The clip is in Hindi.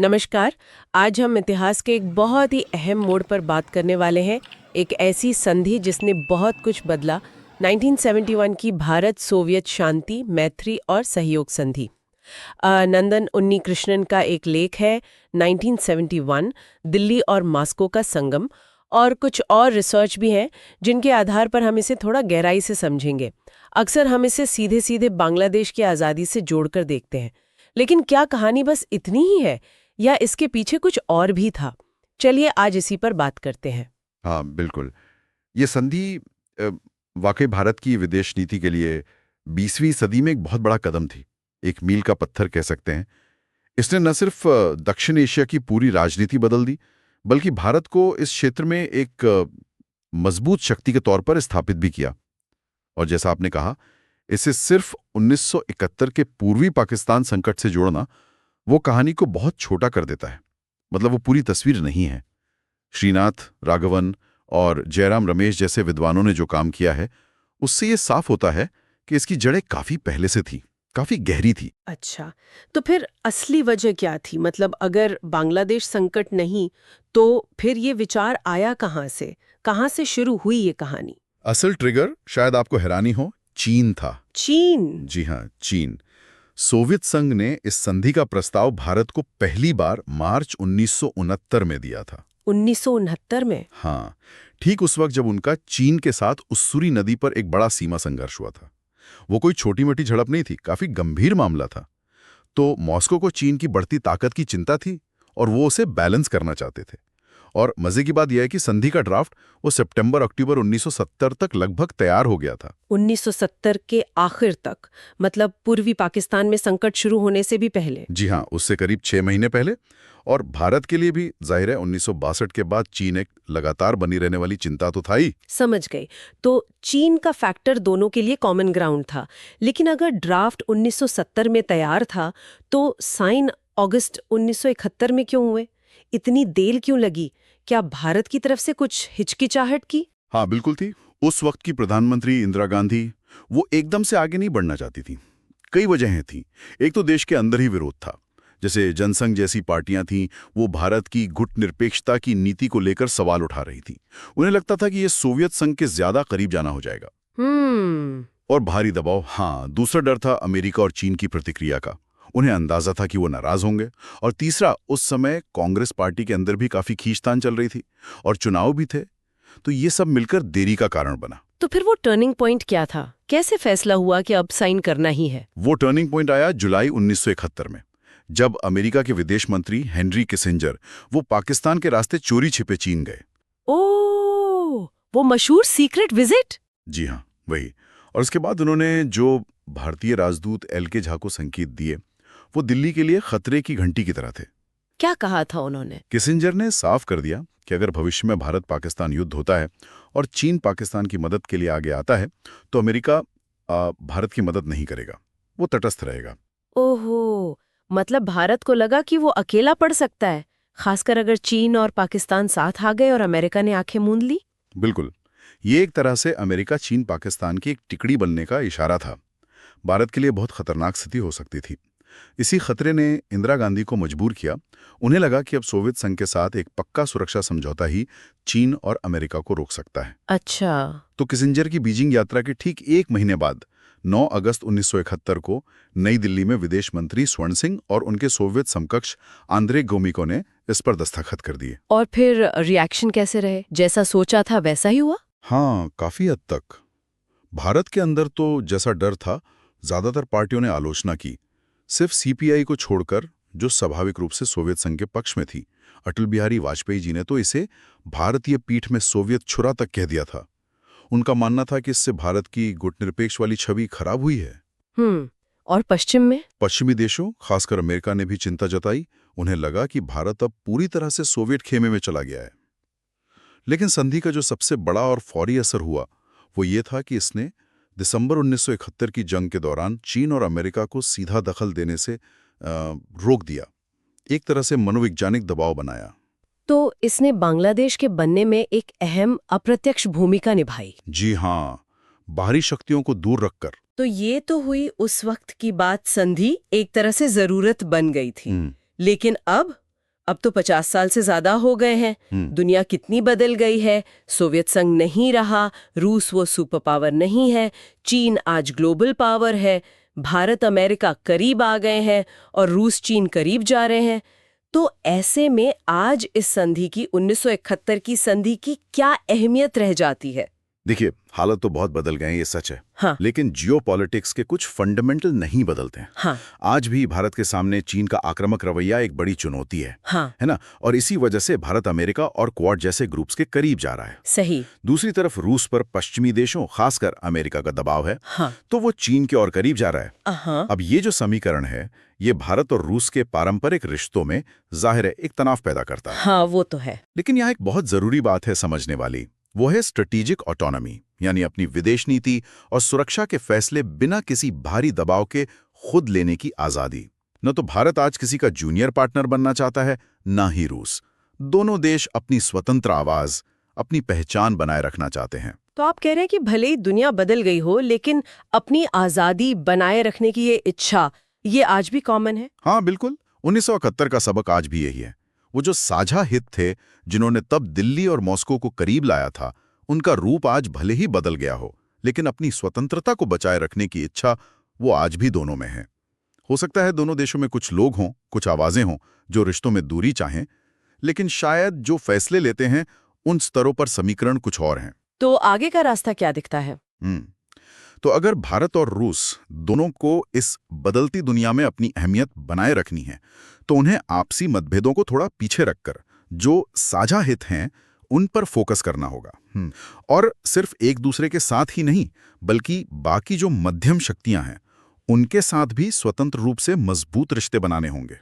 नमस्कार। आज हम इतिहास के एक बहुत ही अहम मोड़ पर बात करने वाले हैं। एक ऐसी संधि जिसने बहुत कुछ बदला। 1971 की भारत सोवियत शांति मैत्री और सहयोग संधि। नंदन उन्नी कृष्णन का एक लेख है 1971 दिल्ली और मॉस्को का संगम, और कुछ और रिसर्च भी हैं जिनके आधार पर हम इसे थोड़ा गहराई से समझेंगे। अक्सर हम इसे सीधे सीधे बांग्लादेश की आज़ादी से जोड़कर देखते हैं, लेकिन क्या कहानी बस इतनी ही है या इसके पीछे कुछ और भी था? चलिए आज इसी पर बात करते हैं। हाँ, बिल्कुल। ये संधि अ, वाकई भारत की विदेश नीति के लिए 20वीं सदी में एक बहुत बड़ा कदम थी। एक मील का पत्थर कह सकते हैं। इसने न सिर्फ दक्षिण एशिया की पूरी राजनीति बदल दी, बल्कि भारत को इस क्षेत्र में एक मजबूत शक्ति के तौर पर स्थापित भी किया। और जैसा आपने कहा, इसे सिर्फ 1971 के पूर्वी पाकिस्तान संकट से जोड़ना वो कहानी को बहुत छोटा कर देता है। मतलब वो पूरी तस्वीर नहीं है। श्रीनाथ राघवन और जयराम रमेश जैसे विद्वानों ने जो काम किया है, उससे ये साफ होता है कि इसकी जड़ें काफी पहले से थी, काफी गहरी थी। अच्छा, तो फिर असली वजह क्या थी? मतलब अगर बांग्लादेश संकट नहीं, तो फिर ये विचार आया कहाँ से? कहाँ से शुरू हुई ये कहानी? असल ट्रिगर शायद आपको हैरानी हो, चीन था। चीन? जी हाँ, चीन। सोवियत संघ ने इस संधि का प्रस्ताव भारत को पहली बार मार्च 1969 में दिया था। 1969 में? हाँ, ठीक उस वक्त जब उनका चीन के साथ उस्सूरी नदी पर एक बड़ा सीमा संघर्ष हुआ था। वो कोई छोटी मोटी झड़प नहीं थी, काफी गंभीर मामला था। तो मॉस्को को चीन की बढ़ती ताकत की चिंता थी और वो उसे बैलेंस करना चाहते थे। और मजे की बात यह है कि संधि का ड्राफ्ट वो सितंबर-अक्टूबर 1970 तक लगभग तैयार हो गया था। 1970 के आखिर तक? मतलब पूर्वी पाकिस्तान में संकट शुरू होने से भी पहले? जी हाँ, उससे करीब 6 महीने पहले। और भारत के लिए भी जाहिर है 1962 के बाद चीन एक लगातार बनी रहने वाली चिंता तो था ही। समझ गई। तो चीन का फैक्टर दोनों के लिए कॉमन ग्राउंड था। लेकिन अगर ड्राफ्ट 1970 में तैयार था, तो साइन अगस्त 1971 में क्यों हुए? इतनी देर क्यों लगी? क्या भारत की तरफ से कुछ हिचकिचाहट की? हाँ, बिल्कुल थी। उस वक्त की प्रधानमंत्री इंदिरा गांधी वो एकदम से आगे नहीं बढ़ना चाहती थी। कई वजहें थीं। एक तो देश के अंदर ही विरोध था। जैसे जनसंघ जैसी पार्टियां थीं, वो भारत की गुटनिरपेक्षता की नीति को लेकर सवाल उठा रही थी। उन्हें लगता था कि ये सोवियत संघ के ज्यादा करीब जाना हो जाएगा। हम्म। और भारी दबाव। हाँ, दूसरा डर था अमेरिका और चीन की प्रतिक्रिया का। उन्हें अंदाजा था कि वो नाराज होंगे। और तीसरा, उस समय कांग्रेस पार्टी के अंदर भी काफी खींचतान चल रही थी और चुनाव भी थे। तो ये सब मिलकर देरी का कारण बना। तो फिर वो टर्निंग पॉइंट क्या था? कैसे फैसला हुआ कि अब साइन करना ही है? वो टर्निंग पॉइंट आया जुलाई 1971 में, जब अमेरिका के विदेश मंत्री हेनरी किसिंजर वो पाकिस्तान के रास्ते चोरी छिपे चीन गए। ओह, वो मशहूर सीक्रेट विजिट? जी हाँ, वही। और उसके बाद उन्होंने जो भारतीय राजदूत एल.के. झा को संकेत दिए, वो दिल्ली के लिए खतरे की घंटी की तरह थे। क्या कहा था उन्होंने? किसिंजर ने साफ कर दिया कि अगर भविष्य में भारत पाकिस्तान युद्ध होता है और चीन पाकिस्तान की मदद के लिए आगे आता है, तो अमेरिका भारत की मदद नहीं करेगा, वो तटस्थ रहेगा। ओहो, मतलब भारत को लगा कि वो अकेला पड़ सकता है, खासकर अगर चीन और पाकिस्तान साथ आ गए और अमेरिका ने आंखें मूंद ली। बिल्कुल। ये एक तरह से अमेरिका चीन पाकिस्तान की एक टिकड़ी बनने का इशारा था। भारत के लिए बहुत खतरनाक स्थिति हो सकती थी। इसी खतरे ने इंदिरा गांधी को मजबूर किया। उन्हें लगा कि अब सोवियत संघ के साथ एक पक्का सुरक्षा समझौता ही चीन और अमेरिका को रोक सकता है। अच्छा। तो किसिंजर की बीजिंग यात्रा के ठीक एक महीने बाद 9 अगस्त 1971 को नई दिल्ली में विदेश मंत्री स्वर्ण सिंह और उनके सोवियत समकक्ष आंद्रे ग्रोमिको ने इस पर दस्तखत कर दिए। और फिर रिएक्शन कैसे रहे? जैसा सोचा था वैसा ही हुआ? हाँ, काफी हद तक। भारत के अंदर तो जैसा डर था, ज्यादातर पार्टियों ने आलोचना की। सिर्फ सीपीआई को छोड़कर, जो स्वाभाविक रूप से सोवियत संघ के पक्ष में थी, अटल बिहारी वाजपेयी जी ने तो इसे भारतीय पीठ में सोवियत छुरा तक कह दिया था। उनका मानना था कि इससे भारत की गुटनिरपेक्ष वाली छवि खराब हुई है। और पश्चिम में? पश्चिमी देशों, खासकर अमेरिका ने भी चिंता जताई। उन्हें लगा कि भारत अब पूरी तरह से सोवियत खेमे में चला गया है। लेकिन संधि का जो सबसे बड़ा और फौरी असर हुआ, वो ये था कि इसने दिसंबर 1971 की जंग के दौरान चीन और अमेरिका को सीधा दखल देने से रोक दिया। एक तरह से मनोवैज्ञानिक दबाव बनाया। तो इसने बांग्लादेश के बनने में एक अहम अप्रत्यक्ष भूमिका निभाई। जी हाँ, बाहरी शक्तियों को दूर रखकर। तो ये तो हुई उस वक्त की बात, संधि एक तरह से जरूरत बन गई थी। लेकिन अब अब तो 50 साल से ज्यादा हो गए हैं। दुनिया कितनी बदल गई है। सोवियत संघ नहीं रहा, रूस वो सुपर पावर नहीं है, चीन आज ग्लोबल पावर है, भारत अमेरिका करीब आ गए हैं और रूस चीन करीब जा रहे हैं। तो ऐसे में आज इस संधि की 1971 की संधि की क्या अहमियत रह जाती है? देखिए, हालत तो बहुत बदल गए हैं, ये सच है। हाँ। लेकिन जियोपॉलिटिक्स के कुछ फंडामेंटल नहीं बदलते हैं। हाँ। आज भी भारत के सामने चीन का आक्रामक रवैया एक बड़ी चुनौती है। हाँ। है ना? और इसी वजह से भारत अमेरिका और क्वाड जैसे ग्रुप्स के करीब जा रहा है। सही। दूसरी तरफ रूस पर पश्चिमी देशों, खासकर अमेरिका का दबाव है। हाँ। तो वो चीन के और करीब जा रहा है। हाँ। अब ये जो समीकरण है, ये भारत और रूस के पारंपरिक रिश्तों में जाहिर है एक तनाव पैदा करता है। हाँ, वो तो है। लेकिन यहाँ एक बहुत जरूरी बात है समझने वाली, वो है स्ट्रेटेजिक ऑटोनॉमी, यानी अपनी विदेश नीति और सुरक्षा के फैसले बिना किसी भारी दबाव के खुद लेने की आजादी। न तो भारत आज किसी का जूनियर पार्टनर बनना चाहता है, ना ही रूस। दोनों देश अपनी स्वतंत्र आवाज, अपनी पहचान बनाए रखना चाहते हैं। तो आप कह रहे हैं कि भले ही दुनिया बदल गई हो, लेकिन अपनी आजादी बनाए रखने की ये इच्छा, ये आज भी कॉमन है? हाँ, बिल्कुल। 1971 का सबक आज भी यही है। वो जो साझा हित थे, जिन्होंने तब दिल्ली और मॉस्को को करीब लाया था, उनका रूप आज भले ही बदल गया हो, लेकिन अपनी स्वतंत्रता को बचाए रखने की इच्छा वो आज भी दोनों में है। हो सकता है दोनों देशों में कुछ लोग हों, कुछ आवाजें हों जो रिश्तों में दूरी चाहें, लेकिन शायद जो फैसले लेते हैं उन स्तरों पर समीकरण कुछ और हैं। तो आगे का रास्ता क्या दिखता है? तो अगर भारत और रूस दोनों को इस बदलती दुनिया में अपनी अहमियत बनाए रखनी है, तो उन्हें आपसी मतभेदों को थोड़ा पीछे रखकर जो साझा हित हैं उन पर फोकस करना होगा। और सिर्फ एक दूसरे के साथ ही नहीं, बल्कि बाकी जो मध्यम शक्तियां हैं उनके साथ भी स्वतंत्र रूप से मजबूत रिश्ते बनाने होंगे।